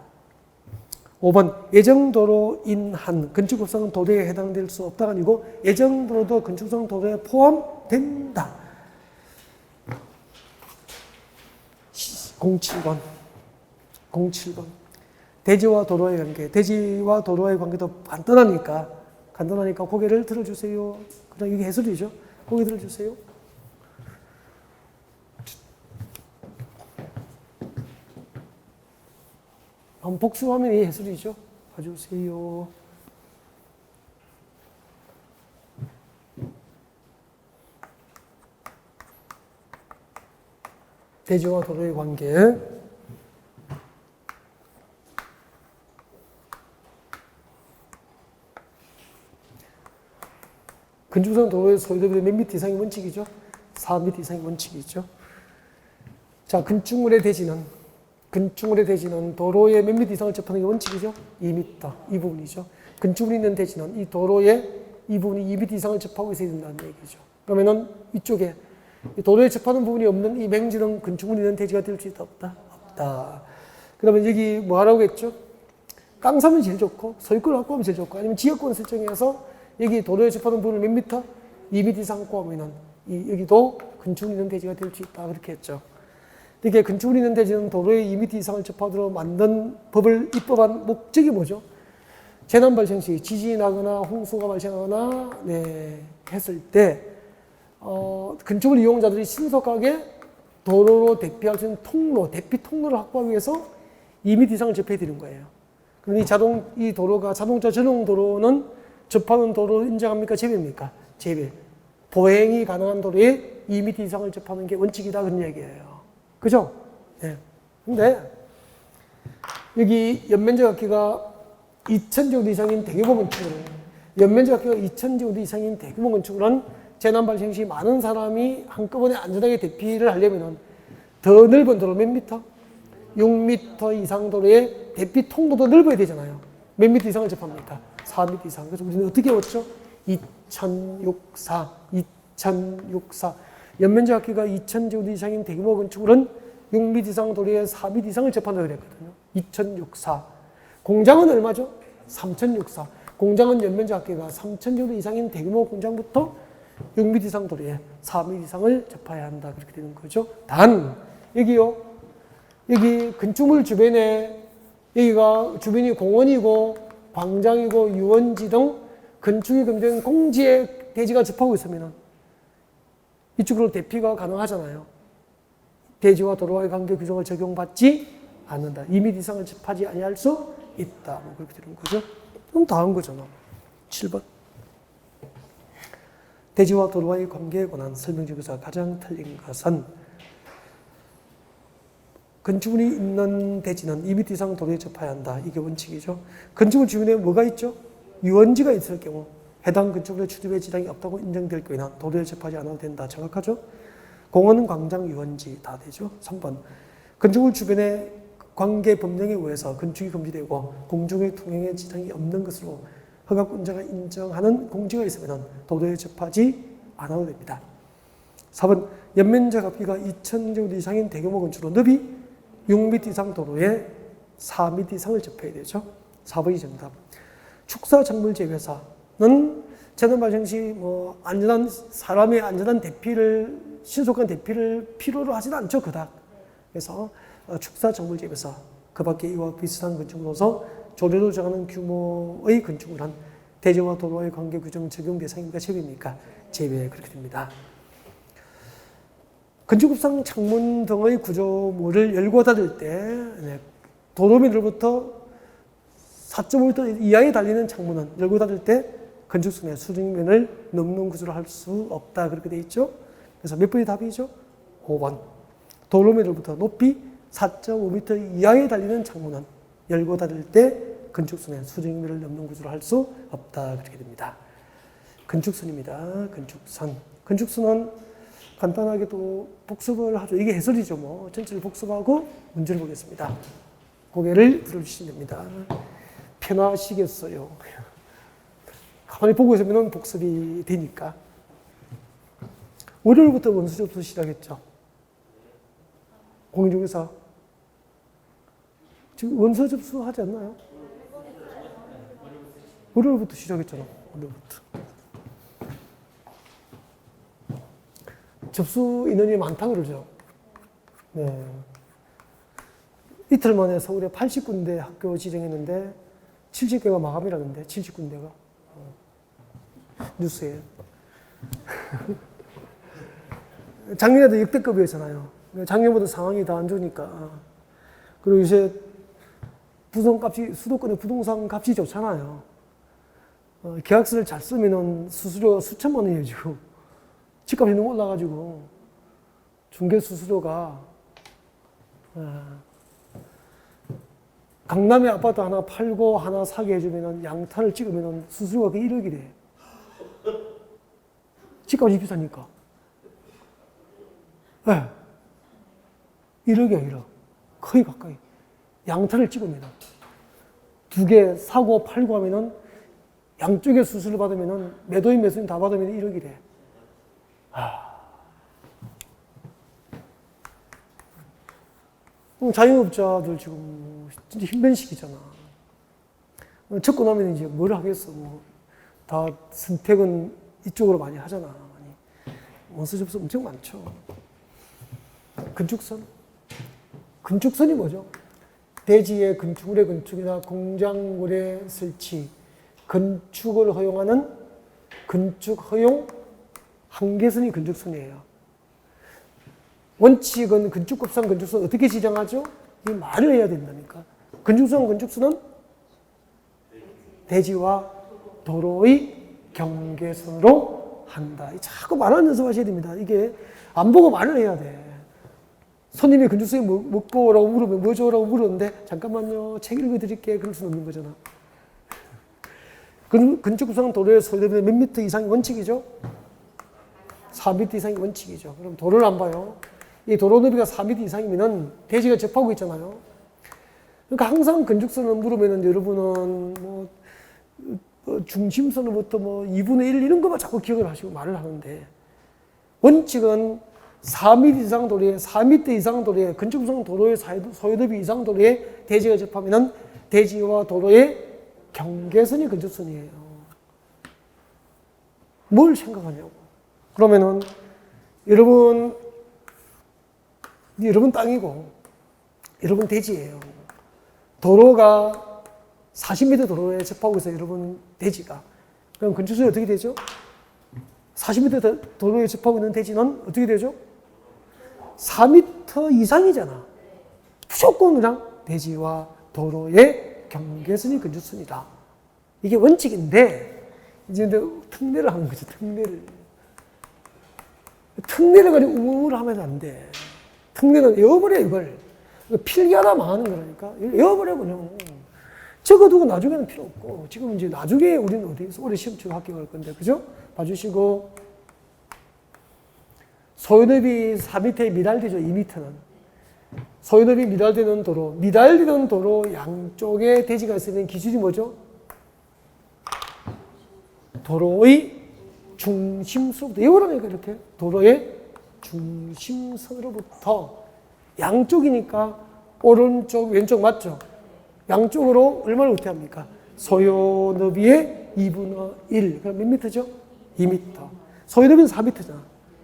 [SPEAKER 1] 5번. 예정도로인 한 건축구성 도로에 해당될 수 없다가 아니고 예정도로도 건축구성 도로에 포함된다. 07번. 대지와 도로와의 관계, 대지와 도로와의 관계도 간단하니까 고개를 들어주세요. 그냥 이게 해설이죠. 고개 들어주세요. 한번 복수하면 이 해설이죠. 봐주세요. 대지와 도로의 관계. 건축상 도로의 소유도비의 몇 미터 이상의 원칙이죠. 4미터 이상의 원칙이죠. 자, 건축물의 대지는 도로의 몇 미터 이상을 접하는 게 원칙이죠. 2미터. 이 부분이죠. 건축물이 있는 대지는 이 도로의 이 부분이 2미터 이상을 접하고 있어야 된다는 얘기죠. 그러면은 이쪽에 도로에 접하는 부분이 없는 이 맹지는 건축물이 있는 대지가 될 수 있다, 없다? 없다. 그러면 여기 뭐 하라고 했죠? 깡사면 제일 좋고, 소유권을 확보하면 제일 좋고, 아니면 지역권 설정해서 여기 도로에 접하는 부분을 몇 미터? 2미터 이상 확보하면 여기도 건축물 있는 대지가 될 수 있다. 그렇게 했죠. 이게 건축물 있는 대지는 도로에 2미터 이상을 접하도록 만든 법을 입법한 목적이 뭐죠? 재난 발생 시 지진이 나거나 홍수가 발생하거나 했을 때 건축물 이용자들이 신속하게 도로로 대피할 수 있는 대피 통로를 확보하기 위해서 2미터 이상을 접해야 되는 거예요. 그럼 이 도로가 자동차 전용 도로는 접하는 도로 인정합니까? 제외입니까? 제외. 보행이 가능한 도로에 2미터 이상을 접하는 게 원칙이다. 그런 얘기예요. 그죠? 네. 근데, 여기 연면적 합계가 2,000제곱미터 이상인 대규모 건축물은, 연면적 합계가 2,000제곱미터 이상인 대규모 건축물은 재난 발생 시 많은 사람이 한꺼번에 안전하게 대피를 하려면 더 넓은 도로 몇 미터? 6미터 이상 도로에 대피 통로도 넓어야 되잖아요. 몇 미터 이상을 접합니까? 4미터 이상. 그래서 우리는 어떻게 외웠죠? 2064. 연면적 합계가 2,000제곱미터 이상인 대규모 건축물은 6미터 이상 도로에 4미터 이상을 접한다고 그랬거든요. 2064. 공장은 얼마죠? 3064. 공장은 연면적 합계가 3,000제곱미터 이상인 대규모 공장부터 6미터 이상 도로에 4미터 이상을 접해야 한다. 그렇게 되는 거죠. 단, 여기 건축물 주변에, 여기가 주변이 공원이고, 광장이고, 유원지 등 건축이 금지된 공지의 대지가 접하고 있으면 이쪽으로 대피가 가능하잖아요. 대지와 도로와의 관계 규정을 적용받지 않는다. 2미터 이상을 접하지 아니할 수 있다. 뭐 그렇게 되는 거죠. 그럼 다 한 거잖아. 7번. 대지와 도로와의 관계에 관한 설명 중에서 가장 틀린 것은 건축물이 있는 대지는 2미터 이상 도로에 접해야 한다. 이게 원칙이죠. 건축물 주변에 뭐가 있죠? 유원지가 있을 경우 해당 건축물의 출입에 지장이 없다고 인정될 경우에는 도로에 접하지 않아도 된다. 정확하죠? 공원, 광장, 유원지 다 되죠. 3번. 건축물 주변의 관계 법령에 의해서 건축이 금지되고 공중의 통행에 지장이 없는 것으로 허가권자가 인정하는 공지가 있으면 도로에 접하지 않아도 됩니다. 4번. 연면적 합계가 2,000제곱 이상인 대규모 건축으로 너비 6미터 이상 도로에 4미터 이상을 접해야 되죠. 4번이 정답. 축사 작물 제외사는 재난 발생 시 사람의 안전한 신속한 대피를 필요로 하지는 않죠, 그닥. 그래서 축사 작물 제외사, 그 밖에 이와 비슷한 건축물로서 조례로 정하는 규모의 건축물은 대지와 도로와의 관계 규정 적용 대상입니까? 제외입니까? 제외. 그렇게 됩니다. 건축법상 창문 등의 구조물을 열고 닫을 때 도로면으로부터 4.5m 이하에 달리는 창문은 열고 닫을 때 건축선의 수직면을 넘는 구조를 할 수 없다. 그렇게 되어 있죠. 그래서 몇 번이 답이죠? 5번. 도로면으로부터 높이 4.5m 이하에 달리는 창문은 열고 닫을 때 건축선의 수직면을 넘는 구조를 할 수 없다. 그렇게 됩니다. 건축선입니다. 건축선. 건축선은 간단하게 또 복습을 하죠. 이게 해설이죠. 뭐 전체를 복습하고 문제를 보겠습니다. 고개를 들어주시면 됩니다. 편하시겠어요. 가만히 보고 있으면 복습이 되니까. 월요일부터 원서 접수 시작했죠. 공인중개사. 지금 원서 접수 하지 않나요? 월요일부터 시작했잖아. 월요일부터. 접수 인원이 많다 그러죠. 네. 이틀 만에 서울에 80군데 학교 지정했는데 70개가 마감이라는데 70군데가 뉴스에 작년에도 역대급이었잖아요. 작년보다 상황이 더 안 좋으니까. 그리고 요새 부동값이 수도권의 부동산 값이 좋잖아요. 계약서를 잘 쓰면은 수수료가 수천만 원이에요 지금. 집값이 너무 올라가지고 중개 수수료가 강남에 아파트 하나 팔고 하나 사게 해주면은 양탄을 찍으면은 수수료가 1억이래. 집값이 비싸니까. 네. 1억이야 1억. 거의 가까이. 양탄을 찍으면 두 개 사고 팔고 하면은 양쪽에 수수료 받으면은 매도인 매수인 다 받으면 1억이래. 자영업자들 지금 진짜 힘든 시기잖아. 접고 나면 이제 뭘 하겠어. 다 선택은 이쪽으로 많이 하잖아. 많이. 원서 접수 엄청 많죠. 건축선. 건축선이 뭐죠? 대지의 건축물의 건축이나 공작물의 설치, 건축을 허용하는 건축 허용 한계선이 건축선이에요. 원칙은 건축법상 건축선 어떻게 지정하죠? 이 말을 해야 된다니까. 건축선은 대지와 도로의 경계선으로 한다. 자꾸 말하는 연습하셔야 됩니다. 이게 안 보고 말을 해야 돼. 손님이 건축선이 뭐고 오라고 물으면 뭐죠? 라고 물었는데 잠깐만요. 책 읽어드릴게. 그럴 수는 없는 거잖아. 건축법상 도로의 소유도는 몇 미터 이상이 원칙이죠? 4m 이상이 원칙이죠. 그럼 도로를 안 봐요. 이 도로 너비가 4m 이상이면은 대지가 접하고 있잖아요. 그러니까 항상 건축선을 물으면은 여러분은 중심선으로부터 2분의 1 이런 것만 자꾸 기억을 하시고 말을 하는데 원칙은 4m 이상 도로에 4m 이상 도로에 건축성 도로의 소유도비 이상 도로에 대지가 접하면은 대지와 도로의 경계선이 건축선이에요. 뭘 생각하냐고. 그러면은 여러분 땅이고 여러분 대지예요. 도로가 40m 도로에 접하고 있어요. 여러분 대지가. 그럼 건축선이 어떻게 되죠? 40m 도로에 접하고 있는 대지는 어떻게 되죠? 4m 이상이잖아. 무조건 그냥 대지와 도로의 경계선이 건축선이다. 이게 원칙인데 이제 특례를 하는 거죠. 특례를 가지고 우물을 하면 안 돼. 특례는 외워버려 이걸. 필기하다 망하는 거라니까. 외워버려 그냥. 적어두고 나중에는 필요 없고 지금 이제 나중에 우리는 어디서 올해 시험 치고 합격할 건데 그죠? 봐주시고 소유도비 4m에 미달되죠. 2m는. 소유도비 미달되는 도로. 미달되는 도로 양쪽에 대지가 있으면 기준이 뭐죠? 도로의 중심선으로부터 외우라니까 이렇게. 도로의 중심선으로부터 양쪽이니까 오른쪽 왼쪽 맞죠? 양쪽으로 얼마를 우태합니까? 소요너비의 2분의 1. 그럼 몇 미터죠? 2m. 소요너비는 4m잖아.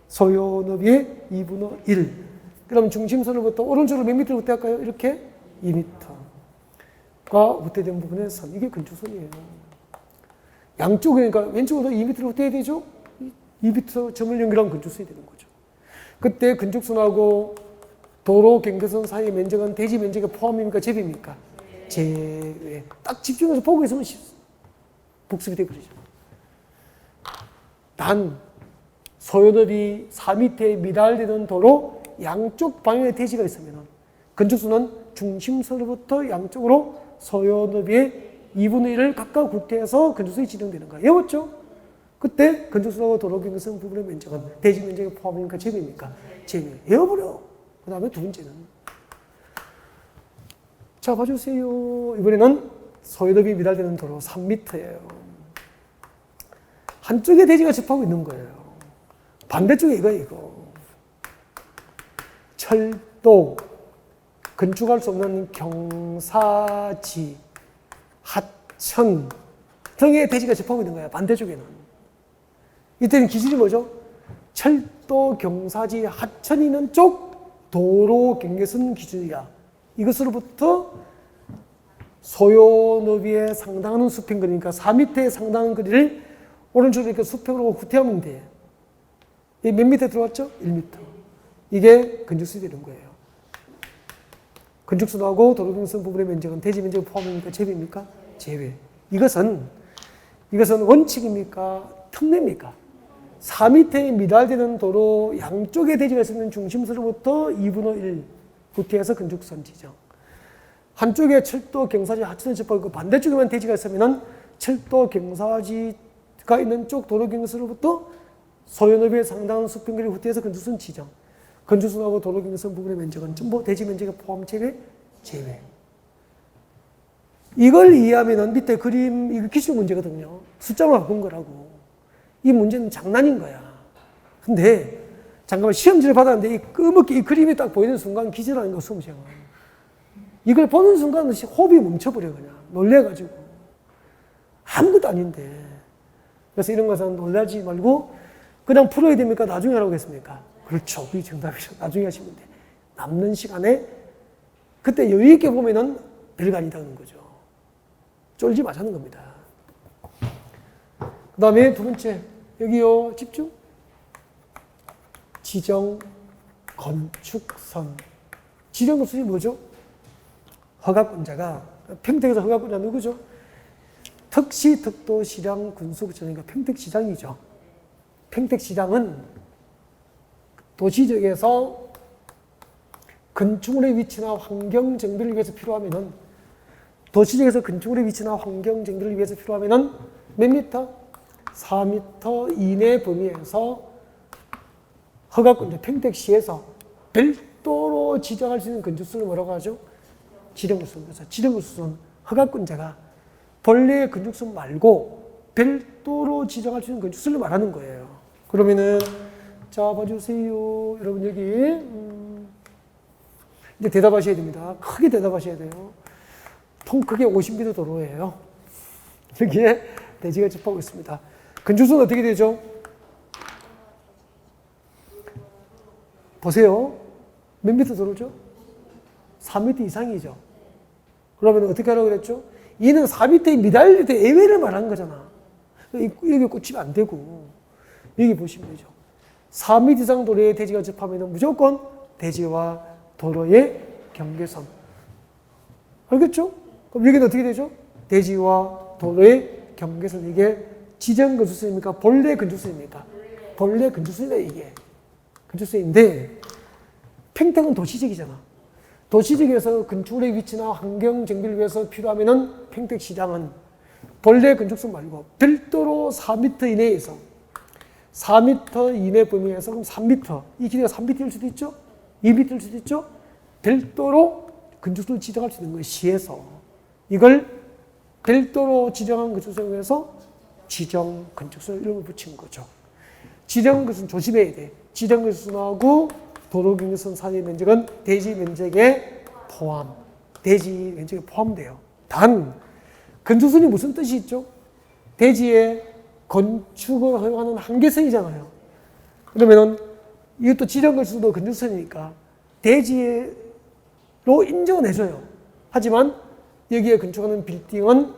[SPEAKER 1] 소요너비의 2분의 1. 그럼 중심선으로부터 오른쪽으로 몇 미터를 우태할까요? 이렇게 2m가 우태된 부분의 선. 이게 건축선이에요. 양쪽이니까 왼쪽으로 2m를 우태해야 되죠? 2m 점을 연결하면 건축선이 되는 거죠. 그때 건축선하고 도로 경계선 사이의 면적은 대지 면적에 포함입니까? 제비입니까? 제외. 딱 집중해서 보고 있으면 복습이 되거든요. 단 소요너비 4m에 미달되는 도로 양쪽 방향에 대지가 있으면 건축선은 중심선으로부터 양쪽으로 소요너비의 2분의 1을 각각 구태해서 건축선이 지정되는 거예요. 외웠죠? 그때 건축선하고 도로 경계선 부분의 면적은 대지 면적에 포함입니까? 제비입니까? 제외. 외워버려. 그 다음에 두 번째는 자 봐주세요. 이번에는 소유도비 미달되는 도로 3m예요. 한쪽에 대지가 접하고 있는 거예요. 반대쪽에 이거. 철도, 건축할 수 없는 경사지, 하천 등의 대지가 접하고 있는 거예요. 반대쪽에는. 이때는 기준이 뭐죠? 철도, 경사지, 하천이 있는 쪽 도로 경계선 기준이야. 이것으로부터 소요 너비에 상당하는 수평 거리니까 4m에 상당한 거리를 오른쪽으로 이렇게 수평으로 후퇴하면 돼. 이게 몇 미터 들어왔죠? 1m. 이게 건축선이 되는 거예요. 건축선하고 도로경선 부분의 면적은 대지 면적을 포함합니까? 제외입니까? 제외. 이것은 원칙입니까? 특례입니까? 4m에 미달되는 도로 양쪽에 대지가 있는 중심선으로부터 2분의 1 후퇴해서 건축선 지정. 한쪽에 철도 경사지 하천을 접하고 반대쪽에만 대지가 있으면 철도 경사지가 있는 쪽 도로 경사로부터 소요 너비에 상당한 수평거리 후퇴해서 건축선 지정. 건축선하고 도로 경선 부분의 면적은 전부 대지 면적에 포함 제외? 제외. 이걸 이해하면 밑에 그림, 이거 기출 문제거든요. 숫자만 바꾼 거라고. 이 문제는 장난인 거야. 근데 잠깐만 시험지를 받았는데 이 끄먹게 이 그림이 딱 보이는 순간 기절하는 거 수험생은. 이걸 보는 순간 호흡이 멈춰버려 그냥. 놀래가지고. 아무것도 아닌데. 그래서 이런 것은 놀라지 말고 그냥 풀어야 됩니까? 나중에 하라고 했습니까? 그렇죠. 그게 정답이죠. 나중에 하시면 돼. 남는 시간에 그때 여유 있게 보면은 별거 아니다는 거죠. 쫄지 마자는 겁니다. 그 다음에 두 번째. 여기요. 집중. 지정 건축선. 지정 건축선이 뭐죠? 허가권자가 평택에서 허가권자 누구죠? 특시, 특도, 시장, 군수구청이니까 평택시장이죠. 평택시장은 도시적에서 건축물의 위치나 환경 정비를 위해서 필요하면은 도시적에서 건축물의 위치나 환경 정비를 위해서 필요하면은 몇 미터? 4m 이내 범위에서 허가권자 평택시에서 별도로 지정할 수 있는 건축선을 뭐라고 하죠? 지정건축선. 그래서 지정건축선 허가권자가 본래의 건축선 말고 별도로 지정할 수 있는 건축선을 말하는 거예요. 그러면은 자 봐주세요. 여러분 여기 이제 대답하셔야 됩니다. 크게 대답하셔야 돼요. 통 크게 50m 도로예요. 여기에 대지가 접하고 있습니다. 건축선 어떻게 되죠? 보세요. 몇 미터 도로죠? 4m 이상이죠. 그러면 어떻게 하라고 그랬죠? 이는 4m에 미달릴 때 예외를 말하는 거잖아. 여기 꽂히면 안 되고 여기 보시면 되죠. 4m 이상 도로에 대지가 접하면 무조건 대지와 도로의 경계선. 알겠죠? 그럼 여기는 어떻게 되죠? 대지와 도로의 경계선. 이게 지정 건축선입니까? 본래 건축선입니까? 본래 건축선이다 이게. 건축선인데 평택은 도시적이잖아. 도시적에서 건축물의 위치나 환경 정비를 위해서 필요하면은 평택시장은 본래 건축선 말고 별도로 4m 이내에서 4m 이내 범위에서 그럼 3m 이 길이가 3m일 수도 있죠? 2m일 수도 있죠? 별도로 건축선을 지정할 수 있는 거예요. 시에서. 이걸 별도로 지정한 건축선에서 지정 건축선 이름을 붙인 거죠. 지정 건축선 조심해야 돼. 지정 건축선하고 도로 경계선 사이의 면적은 대지 면적에 포함. 대지 면적에 포함돼요. 단 건축선이 무슨 뜻이 있죠? 대지에 건축을 허용하는 한계선이잖아요. 그러면은 이것도 지정 건축선도 건축선이니까 대지로 인정은 해줘요. 하지만 여기에 건축하는 빌딩은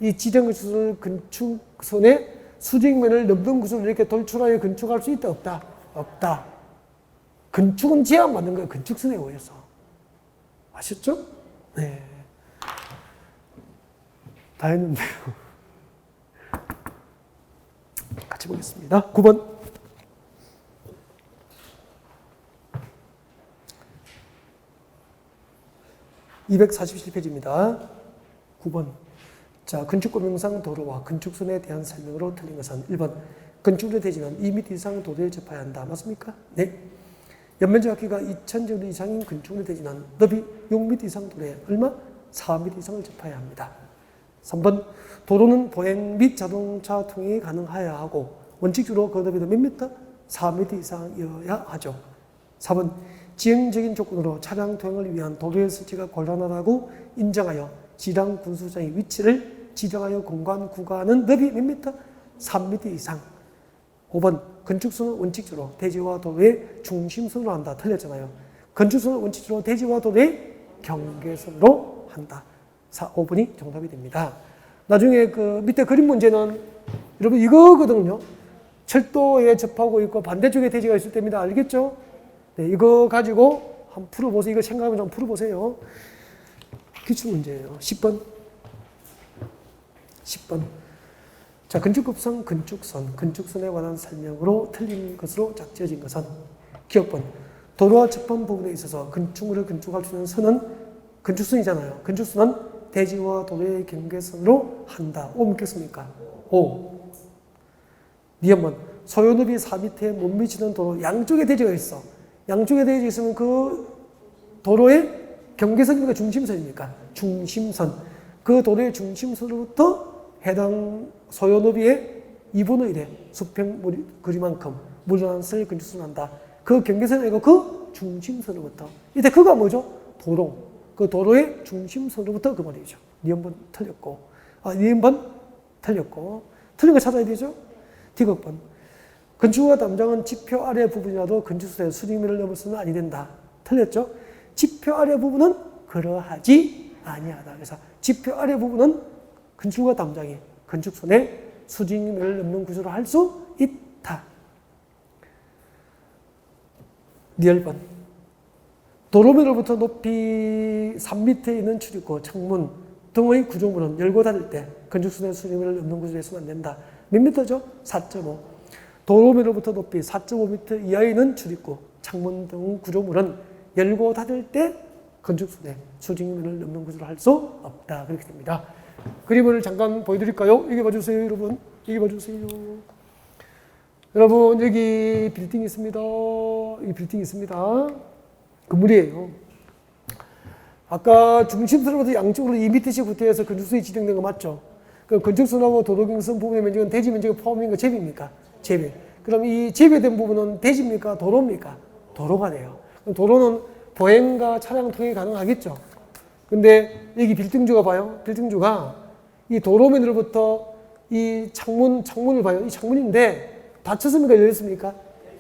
[SPEAKER 1] 이 지정 건축선 건축선의 수직면을 넘는 구조를 이렇게 돌출하여 건축할 수 있다 없다? 없다. 건축은 제한받는 거예요. 건축선에 의해서. 아셨죠? 네. 다 했는데요. 같이 보겠습니다. 9번. (247페이지입니다) 9번. 자, 건축법령상 도로와 건축선에 대한 설명으로 틀린 것은 1번. 건축물의 대지는 2m 이상 도로에 접해야 한다. 맞습니까? 네. 연면적 크기가 2000제곱 이상인 건축물의 대지는 너비 6m 이상 도로에 얼마? 4m 이상을 접해야 합니다. 3번. 도로는 보행 및 자동차 통행이 가능하여야 하고 원칙적으로 그 너비도 몇 미터? 4m 이상이어야 하죠. 4번. 지형적인 조건으로 차량 통행을 위한 도로의 설치가 곤란하다고 인정하여 지당 군수장의 위치를 지정하여 공간 구간은 너비 몇 미터? 3m 이상. 5번. 건축선은 원칙적으로 대지와 도로의 중심선으로 한다. 틀렸잖아요. 건축선은 원칙적으로 대지와 도로의 경계선으로 한다. 5번이 정답이 됩니다. 나중에 그 밑에 그림 문제는 여러분 이거거든요. 철도에 접하고 있고 반대쪽에 대지가 있을 때입니다. 알겠죠? 네, 이거 가지고 한번 풀어보세요. 이거 생각하면 좀 풀어보세요. 기출문제예요. 10번. 자, 건축급상 건축선. 건축선에 관한 설명으로 틀린 것으로 짝지어진 것은 기억번. 도로와 접한 부분에 있어서 건축물을 건축할 수 있는 선은 건축선이잖아요. 건축선은 대지와 도로의 경계선으로 한다. 5 묻겠습니까? 5. 니은번. 소요너비 4m에 못 미치는 도로. 양쪽에 대지가 있어. 양쪽에 대지가 있으면 그 도로의 경계선입니까? 중심선입니까? 중심선. 그 도로의 중심선으로부터 해당 소요너비의 2분의 1의 수평 거리만큼 물러난 건축선을 한다. 그 경계선이 아니고 그 중심선으로부터. 이때 그가 뭐죠? 도로. 그 도로의 중심선으로부터 그 말이죠. 니은번 틀렸고. 니은번 틀렸고. 틀린 거 찾아야 되죠? D극번. 건축가 담당은 지표 아래 부분이라도 건축선의 수직면을 넘어서는 아니 된다. 틀렸죠? 지표 아래 부분은 그러하지 아니하다. 그래서 지표 아래 부분은 건축가 담당이 건축선의 수직면을 넘는 구조로 할 수 있다. 니을번. 도로면으로부터 높이 3m에 있는 출입구, 창문 등의 구조물은 열고 닫을 때 건축선의 수직면을 넘는 구조로 해서는 안 된다. 몇 미터죠? 4.5. 도로면으로부터 높이 4.5m 이하에 있는 출입구, 창문 등 구조물은 열고 닫을 때 건축선의 수직면을 넘는 구조로 할 수 없다. 그렇게 됩니다. 그림을 잠깐 보여드릴까요? 여기 봐주세요, 여러분. 여기 봐주세요. 여러분, 여기 빌딩이 있습니다. 여기 빌딩이 있습니다. 건물이에요. 아까 중심선으로부터 양쪽으로 2m씩 후퇴해서 건축선이 지정된 거 맞죠? 그럼 건축선하고 도로경선 부분의 면적은 대지 면적이 포함인 거 제비입니까? 제비. 그럼 이 제비된 부분은 대지입니까? 도로입니까? 도로가 돼요. 그럼 도로는 보행과 차량 통행이 가능하겠죠? 근데 여기 빌딩주가 봐요. 빌딩주가 이 도로면으로부터 이 창문을 봐요. 이 창문인데 닫혔습니까? 열렸습니까?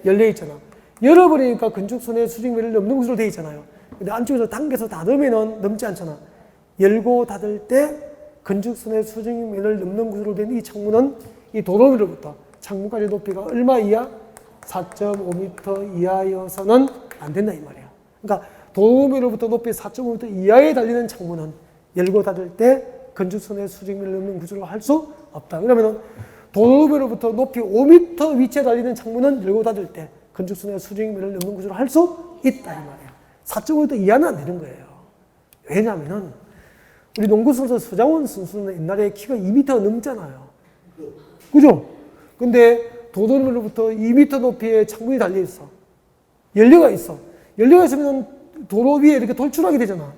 [SPEAKER 1] 열려 있잖아. 열어버리니까 건축선의 수직면을 넘는 구조로 되어 있잖아요. 근데 안쪽에서 당겨서 닫으면은 넘지 않잖아. 열고 닫을 때 건축선의 수직면을 넘는 구조로 된 이 창문은 이 도로면으로부터 창문까지 높이가 얼마 이하? 4.5m 이하여서는 안 된다 이 말이야. 그러니까 도로면으로부터 높이 4.5m 이하에 달리는 창문은 열고 닫을 때 건축선의 수직면을 넘는 구조로 할 수 없다. 그러면은 도로면으로부터 높이 5m 위치에 달리는 창문은 열고 닫을 때 건축선의 수직면을 넘는 구조로 할 수 있다 이 말이야. 4.5m 이하는 안 되는 거예요. 왜냐하면은 우리 농구 선수 서장훈 선수는 옛날에 키가 2m 넘잖아요. 그죠? 근데 도로면으로부터 2m 높이의 창문이 달려 있어. 연료가 있어. 연료가 있으면 도로 위에 이렇게 돌출하게 되잖아.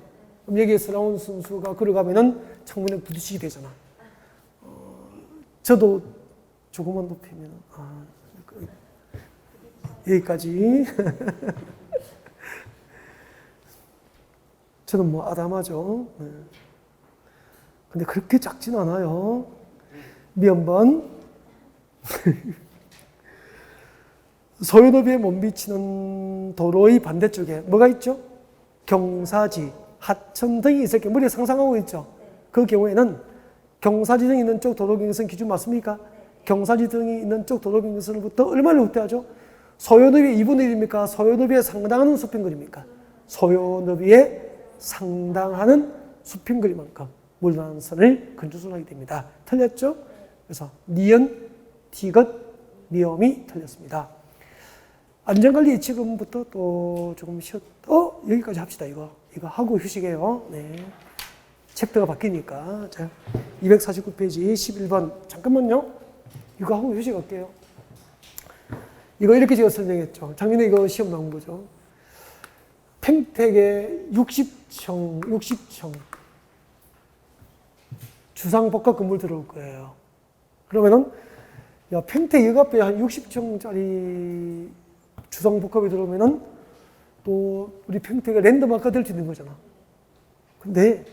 [SPEAKER 1] 그럼 여기에 서장훈 선수가 걸어가면은 창문에 부딪히게 되잖아. 저도 조금만 높이면 여기까지. 저는 뭐 아담하죠. 네. 근데 그렇게 작진 않아요. 미연번. 소요너비에 못 미치는 도로의 반대쪽에 뭐가 있죠? 경사지, 하천 등이 있을 게 머리에 상상하고 있죠? 그 경우에는 경사지 등이 있는 쪽 도로경계선 기준 맞습니까? 경사지 등이 있는 쪽 도로경계선으로부터 얼마를 후퇴하죠? 소요너비의 2분의 1입니까? 소요너비에 상당하는 수평거리입니까? 소요너비에 상당하는 수평거리만큼 물러나는 선을 건축선을 하게 됩니다. 틀렸죠? 그래서 니은, 디귿, 미음이 틀렸습니다. 안전관리 지금부터 또 조금 여기까지 합시다. 이거 하고 휴식해요. 네. 챕터가 바뀌니까. 자, 249페이지 11번. 잠깐만요. 이거 하고 휴식할게요. 이거 이렇게 제가 설명했죠. 작년에 이거 시험 나온 거죠. 평택에 60층 주상복합 건물 들어올 거예요. 그러면은 야, 평택 역 앞에 한 60층짜리 주상복합이 들어오면은 또 우리 평택에 랜드마크가 될 수 있는 거잖아. 근데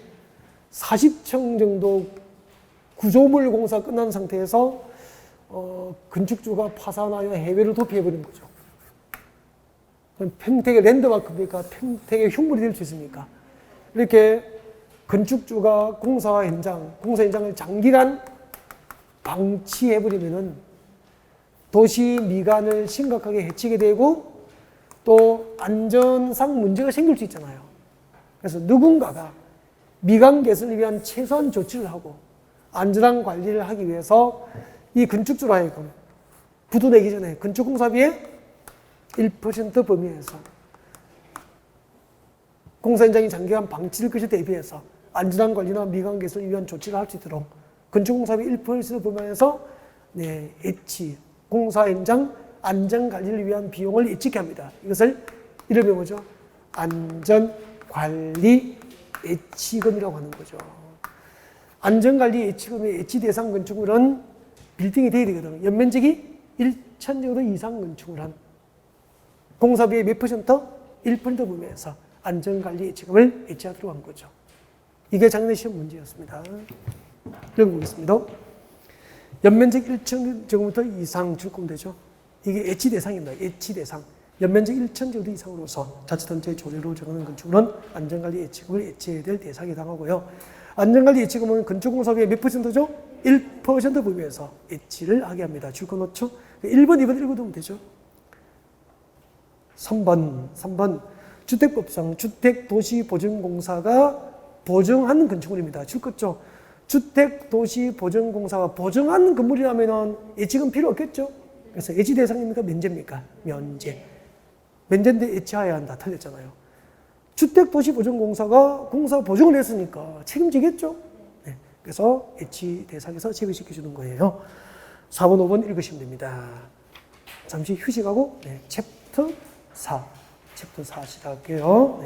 [SPEAKER 1] 40층 정도 구조물 공사 끝난 상태에서 건축주가 파산하여 해외로 도피해버린 거죠. 그럼 평택의 랜드마크입니까? 평택의 흉물이 될 수 있습니까? 이렇게 건축주가 공사 현장을 장기간 방치해버리면은 도시 미관을 심각하게 해치게 되고 또 안전상 문제가 생길 수 있잖아요. 그래서 누군가가 미관 개선을 위한 최소한 조치를 하고 안전한 관리를 하기 위해서 이 건축주로 하여금 부도 내기 전에 건축공사비의 1% 범위에서 공사 현장이 장기간 방치될 것에 대비해서 안전한 관리나 미관 개선을 위한 조치를 할 수 있도록 건축공사비 1% 범위에서 예치, 공사 현장 안전 관리를 위한 비용을 예치게 합니다. 이것을 이름이 뭐죠? 안전관리 예치금이라고 하는 거죠. 안전관리 예치금의 예치 대상 건축물은 빌딩이 돼야 되거든요. 연면적이 1,000제곱미터 이상 건축을 한 공사비의 몇 퍼센트? 1% 범위에서 안전관리 예치금을 예치하도록 한 거죠. 이게 작년 시험 문제였습니다. 읽어보겠습니다. 연면적 1,000제곱미터 이상 줄 거면 되죠. 이게 예치 대상입니다. 예치 대상. 연면적 1,000제곱미터 이상으로서 자치단체의 조례로 정하는 건축물은 안전관리 예치금을 예치해야 될 대상에 해당하고요. 안전관리 예치금은 건축공사비의 몇 퍼센트죠? 1% 범위에서 예치를 하게 합니다. 줄 거 넣죠? 1번, 2번 읽어두면 되죠. 3번. 주택법상 주택도시보증공사가 보증하는 건축물입니다. 줄 거죠? 주택도시보증공사가 보증하는 건물이라면 예치금 필요 없겠죠? 그래서 예치 대상입니까? 면제입니까? 면제인데 예치해야 한다. 틀렸잖아요. 주택도시보증공사가 공사 보증을 했으니까 책임지겠죠? 네. 그래서 예치 대상에서 제외시켜주는 거예요. 4번, 5번 읽으시면 됩니다. 잠시 휴식하고 챕터 4 시작할게요.